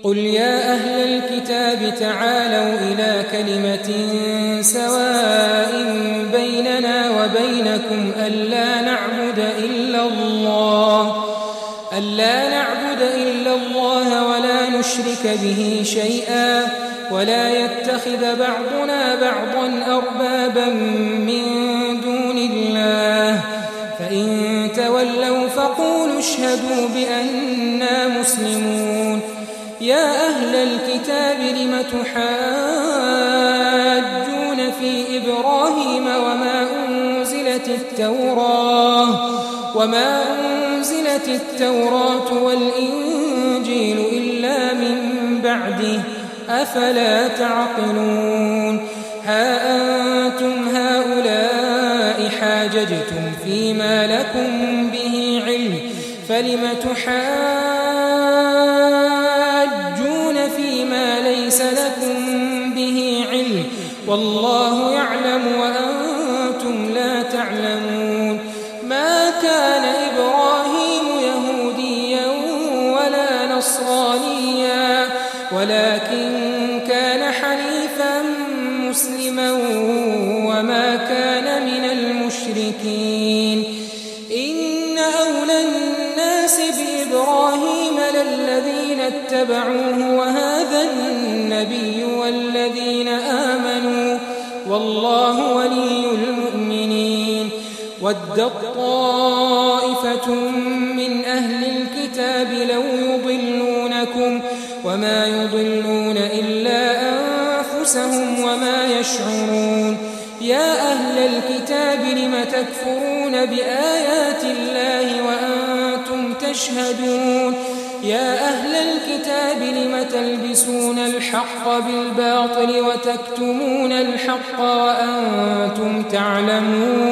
قل يا أهل الكتاب تعالوا إلى كلمة سواء بيننا وبينكم ألا نعبد إلا الله ولا نشرك به شيئا ولا يتخذ بعضنا بعضا أربابا من دون الله فإن تولوا فقولوا اشهدوا بأننا مسلمون يا أهل الكتاب لم تحاجون في إبراهيم وما أنزلت التوراة والإنجيل إلا من بعده أفلا تعقلون ها أنتم هؤلاء حاججتم فيما لكم به علم فلم تحاجون فيما ليس لكم به علم والله يعلم وأنتم لا تعلمون ما كان إبراهيم يهوديا ولا نصرانيا ولكن كان حنيفا مسلما وما كان من المشركين إن أولى الناس بإبراهيم للذين اتبعوه وهذا النبي والذين آمنوا والله ولي المؤمنين ودت طائفة من أهل الكتاب لو يضلونكم وما يضلون إلا أنفسهم وما يشعرون يا أهل الكتاب لم تكفرون بآيات الله وأنتم تشهدون يا أهل الكتاب لم تلبسون الحق بالباطل وتكتمون الحق وأنتم تعلمون